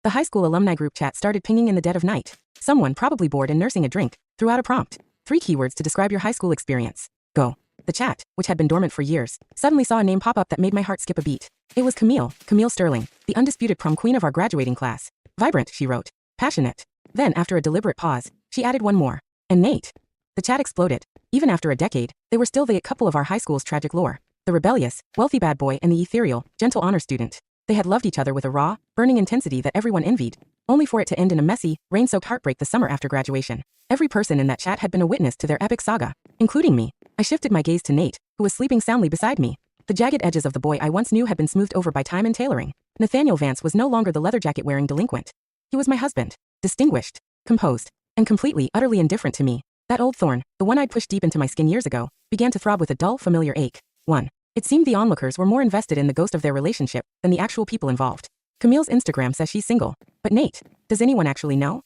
The high school alumni group chat started pinging in the dead of night. Someone, probably bored and nursing a drink, threw out a prompt. 3 keywords to describe your high school experience. Go. The chat, which had been dormant for years, suddenly saw a name pop up that made my heart skip a beat. It was Camille Sterling, the undisputed prom queen of our graduating class. Vibrant, she wrote. Passionate. Then, after a deliberate pause, she added one more. And Nate. The chat exploded. Even after a decade, they were still the couple of our high school's tragic lore. The rebellious, wealthy bad boy and the ethereal, gentle honor student. They had loved each other with a raw, burning intensity that everyone envied, only for it to end in a messy, rain-soaked heartbreak the summer after graduation. Every person in that chat had been a witness to their epic saga, including me. I shifted my gaze to Nate, who was sleeping soundly beside me. The jagged edges of the boy I once knew had been smoothed over by time and tailoring. Nathaniel Vance was no longer the leather jacket-wearing delinquent. He was my husband, distinguished, composed, and completely, utterly indifferent to me. That old thorn, the one I'd pushed deep into my skin years ago, began to throb with a dull, familiar ache. 1. It seemed the onlookers were more invested in the ghost of their relationship than the actual people involved. Camille's Instagram says she's single. But Nate, does anyone actually know?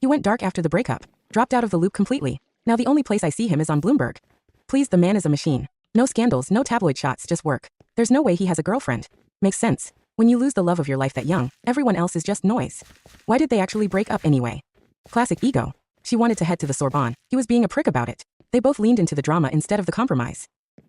He went dark after the breakup, dropped out of the loop completely. Now the only place I see him is on Bloomberg. Please, the man is a machine. No scandals, no tabloid shots, just work. There's no way he has a girlfriend. Makes sense. When you lose the love of your life that young, everyone else is just noise. Why did they actually break up anyway? Classic ego. She wanted to head to the Sorbonne. He was being a prick about it. They both leaned into the drama instead of the compromise.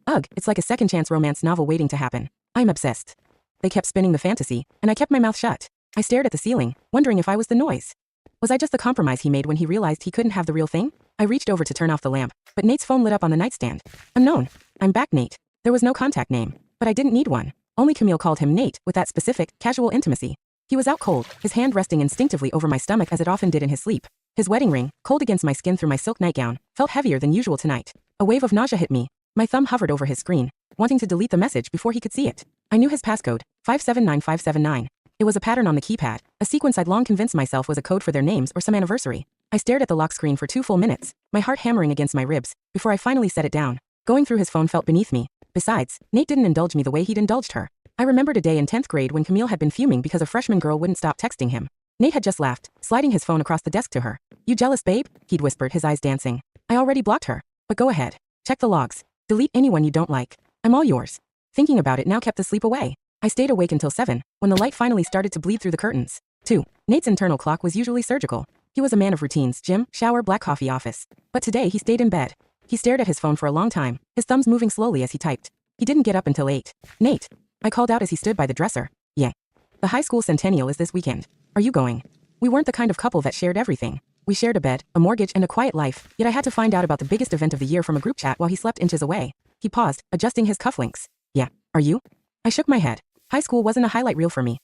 Ugh, it's like a second-chance romance novel waiting to happen. I'm obsessed. They kept spinning the fantasy, and I kept my mouth shut. I stared at the ceiling, wondering if I was the noise. Was I just the compromise he made when he realized he couldn't have the real thing? I reached over to turn off the lamp, but Nate's phone lit up on the nightstand. Unknown. I'm back, Nate. There was no contact name, but I didn't need one. Only Camille called him Nate with that specific, casual intimacy. He was out cold, his hand resting instinctively over my stomach as it often did in his sleep. His wedding ring, cold against my skin through my silk nightgown, felt heavier than usual tonight. A wave of nausea hit me. My thumb hovered over his screen, wanting to delete the message before he could see it. I knew his passcode, 579579. It was a pattern on the keypad, a sequence I'd long convinced myself was a code for their names or some anniversary. I stared at the lock screen for 2 full minutes, my heart hammering against my ribs, before I finally set it down. Going through his phone felt beneath me. Besides, Nate didn't indulge me the way he'd indulged her. I remembered a day in 10th grade when Camille had been fuming because a freshman girl wouldn't stop texting him. Nate had just laughed, sliding his phone across the desk to her. You jealous, babe? He'd whispered, his eyes dancing. I already blocked her. But go ahead. Check the logs. Delete anyone you don't like. I'm all yours. Thinking about it now kept the sleep away. I stayed awake until 7, when the light finally started to bleed through the curtains. 2. Nate's internal clock was usually surgical. He was a man of routines, gym, shower, black coffee, office. But today he stayed in bed. He stared at his phone for a long time, his thumbs moving slowly as he typed. He didn't get up until 8. Nate. I called out as he stood by the dresser. Yeah. The high school centennial is this weekend. Are you going? We weren't the kind of couple that shared everything. We shared a bed, a mortgage, and a quiet life, yet I had to find out about the biggest event of the year from a group chat while he slept inches away. He paused, adjusting his cufflinks. Yeah. Are you? I shook my head. High school wasn't a highlight reel for me.